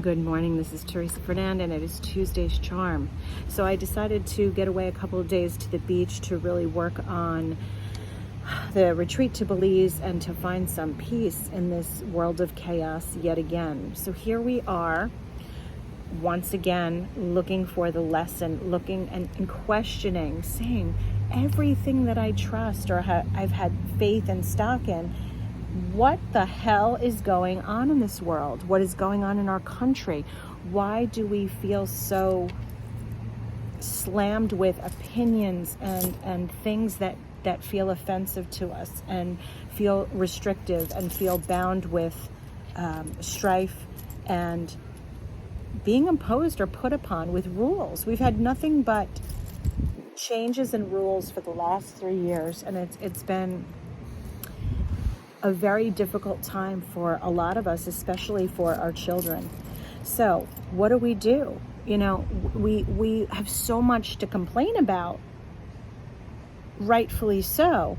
Good morning, this is Teresa Fernand and it is Tuesday's Charm. So I decided to get away a couple of days to the beach to really work on the retreat to Belize and to find some peace in this world of chaos yet again. So here we are, once again, looking for the lesson, looking and questioning, saying everything that I trust or I've had faith and stock in, what the hell is going on in this world? What is going on in our country? Why do we feel so slammed with opinions and things that feel offensive to us and feel restrictive and feel bound with strife and being imposed or put upon with rules? We've had nothing but changes in rules for the last 3 years, and it's been a very difficult time for a lot of us, especially for our children. So what do? You know, we have so much to complain about, rightfully so.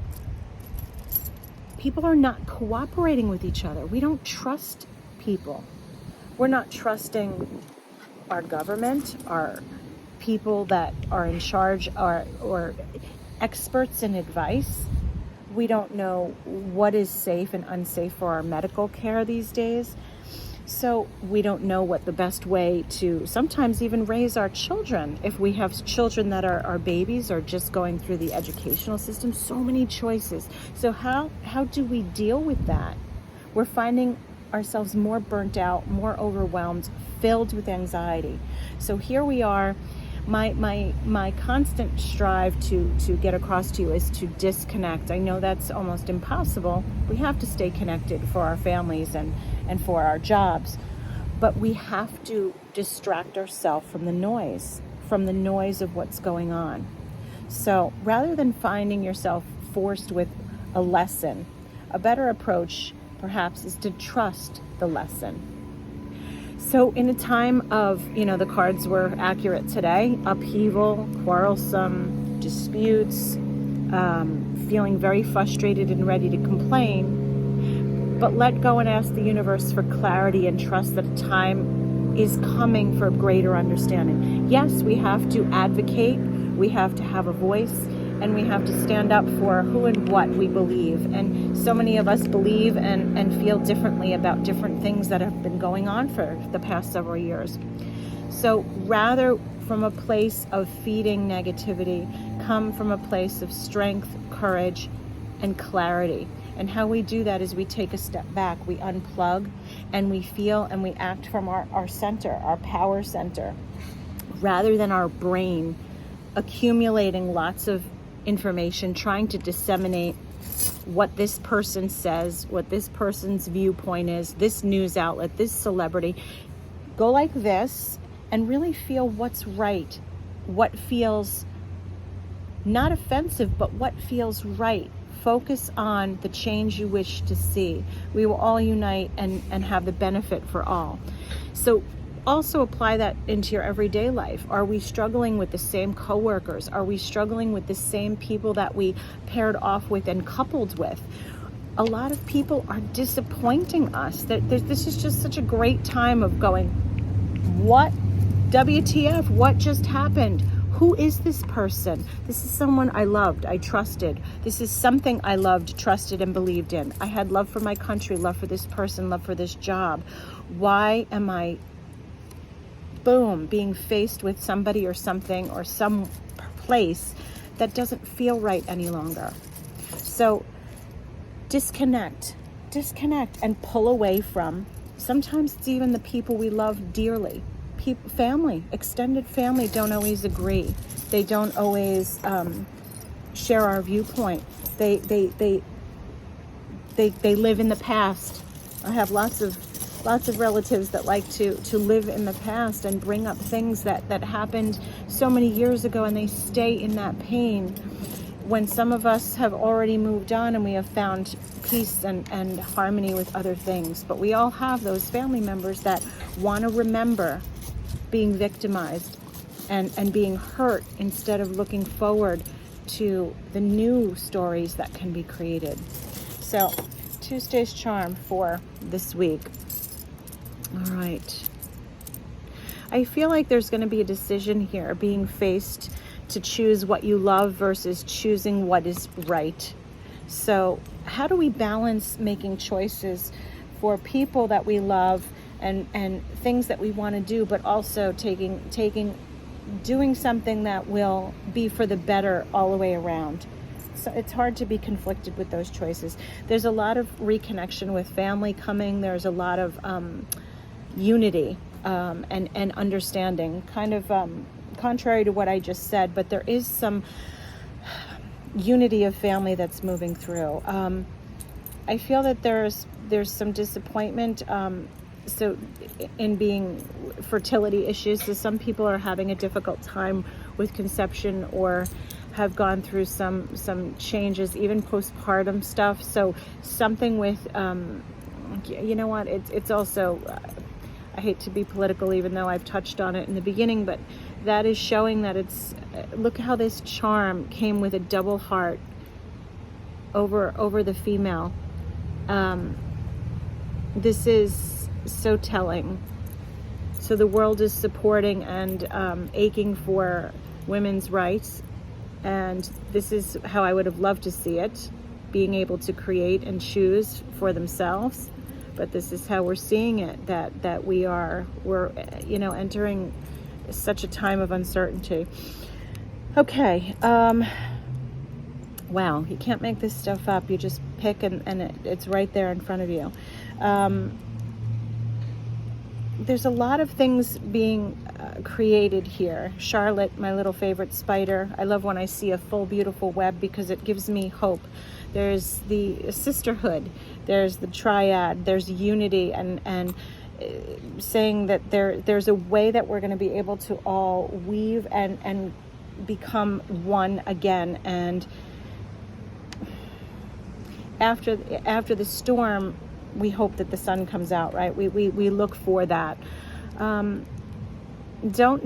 People are not cooperating with each other. We don't trust people. We're not trusting our government, our people that are in charge, or experts in advice. We don't know what is safe and unsafe for our medical care these days. So we don't know what the best way to sometimes even raise our children. If we have children that are babies or just going through the educational system, so many choices. So how do we deal with that? We're finding ourselves more burnt out, more overwhelmed, filled with anxiety. So here we are. My constant strive to get across to you is to disconnect. I know that's almost impossible. We have to stay connected for our families and for our jobs, but we have to distract ourselves from the noise of what's going on. So rather than finding yourself forced with a lesson, a better approach perhaps is to trust the lesson. So in a time of, the cards were accurate today, upheaval, quarrelsome, disputes, feeling very frustrated and ready to complain, but let go and ask the universe for clarity and trust that a time is coming for greater understanding. Yes, we have to advocate, we have to have a voice, and we have to stand up for who and what we believe. And so many of us believe and feel differently about different things that have been going on for the past several years. So rather from a place of feeding negativity, come from a place of strength, courage, and clarity. And how we do that is we take a step back, we unplug, and we feel and we act from our center, our power center, rather than our brain accumulating lots of information, trying to disseminate what this person says, what this person's viewpoint is, this news outlet, this celebrity. Go like this and really feel what's right, what feels not offensive, but what feels right. Focus on the change you wish to see. We will all unite and have the benefit for all. So also apply that into your everyday life. Are we struggling with the same coworkers? Are we struggling with the same people that we paired off with and coupled with? A lot of people are disappointing us. This is just such a great time of going, what? WTF? What just happened? Who is this person? This is someone I loved, I trusted. This is something I loved, trusted, and believed in. I had love for my country, love for this person, love for this job. Why am I being faced with somebody or something or some place that doesn't feel right any longer? So disconnect and pull away from, sometimes it's even the people we love dearly. Family, extended family don't always agree. They don't always share our viewpoint. They live in the past. I have lots of relatives that like to live in the past and bring up things that happened so many years ago, and they stay in that pain when some of us have already moved on and we have found peace and harmony with other things. But we all have those family members that want to remember being victimized and being hurt instead of looking forward to the new stories that can be created. So Tuesday's charm for this week. All right. I feel like there's going to be a decision here, being faced to choose what you love versus choosing what is right. So how do we balance making choices for people that we love and things that we want to do, but also doing something that will be for the better all the way around? So it's hard to be conflicted with those choices. There's a lot of reconnection with family coming. There's a lot of unity and understanding, kind of contrary to what I just said, but there is some unity of family that's moving through. I feel that there's some disappointment so in being fertility issues. So some people are having a difficult time with conception or have gone through some changes, even postpartum stuff. So something with you know what, it's also I hate to be political, even though I've touched on it in the beginning, but that is showing that it's, look how this charm came with a double heart over the female. This is so telling. So the world is supporting and aching for women's rights, and this is how I would have loved to see it, being able to create and choose for themselves. But this is how we're seeing it, that we're entering such a time of uncertainty. Okay, wow, you can't make this stuff up. You just pick and it's right there in front of you. There's a lot of things being created here. Charlotte, my little favorite spider. I love when I see a full, beautiful web because it gives me hope. There's the sisterhood. There's the triad. There's unity and saying that there's a way that we're going to be able to all weave and become one again. And after the storm, we hope that the sun comes out, right? We look for that. Don't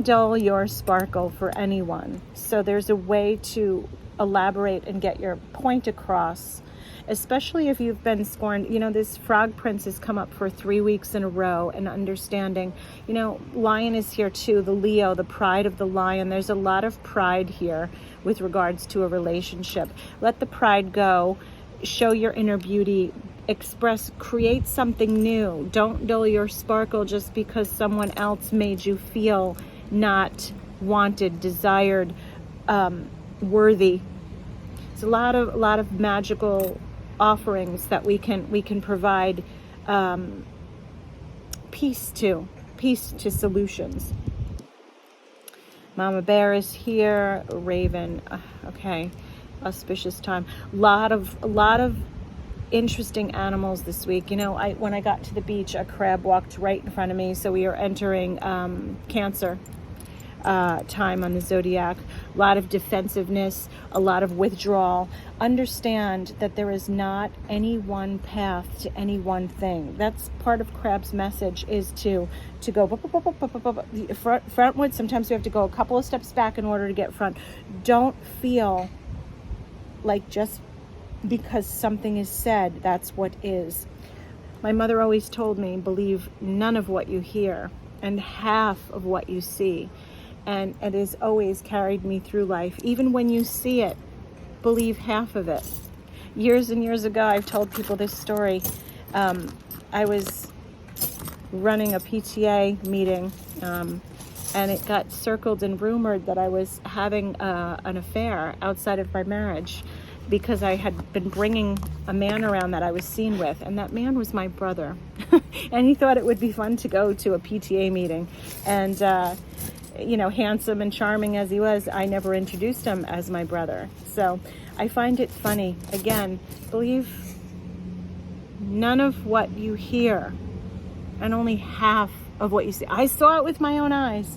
dull your sparkle for anyone. So there's a way to elaborate and get your point across, especially if you've been scorned. You know, this frog prince has come up for 3 weeks in a row, and understanding, you know, lion is here too, the Leo, the pride of the lion. There's a lot of pride here with regards to a relationship. Let the pride go, show your inner beauty, express, create something new. Don't dull your sparkle just because someone else made you feel not wanted, desired, worthy. It's a lot of magical offerings that we can provide peace to solutions. Mama Bear is here. Raven, okay, auspicious time. A lot of interesting animals this week. You know, when I got to the beach, a crab walked right in front of me. So we are entering Cancer time on the zodiac. A lot of defensiveness, a lot of withdrawal. Understand that there is not any one path to any one thing. That's part of Crab's message, is to go frontward. Sometimes you have to go a couple of steps back in order to get front. Don't feel like just because something is said, that's what is. My mother always told me, believe none of what you hear and half of what you see. And it has always carried me through life. Even when you see it, believe half of it. Years and years ago, I've told people this story. I was running a PTA meeting, and it got circled and rumored that I was having an affair outside of my marriage, because I had been bringing a man around that I was seen with, and that man was my brother. And he thought it would be fun to go to a PTA meeting. And, you know, handsome and charming as he was, I never introduced him as my brother. So I find it funny. Again, believe none of what you hear and only half of what you see. I saw it with my own eyes.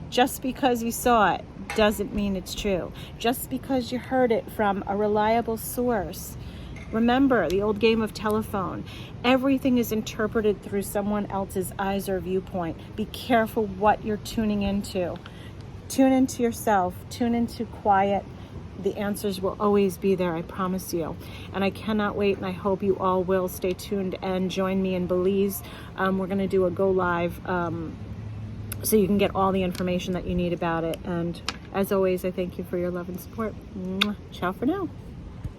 Just because you saw it doesn't mean it's true. Just because you heard it from a reliable source. Remember the old game of telephone. Everything is interpreted through someone else's eyes or viewpoint. Be careful what you're tuning into. Tune into yourself. Tune into quiet. The answers will always be there, I promise you. And I cannot wait, and I hope you all will stay tuned and join me in Belize. We're going to do a go live so you can get all the information that you need about it. And as always, I thank you for your love and support. Mwah. Ciao for now.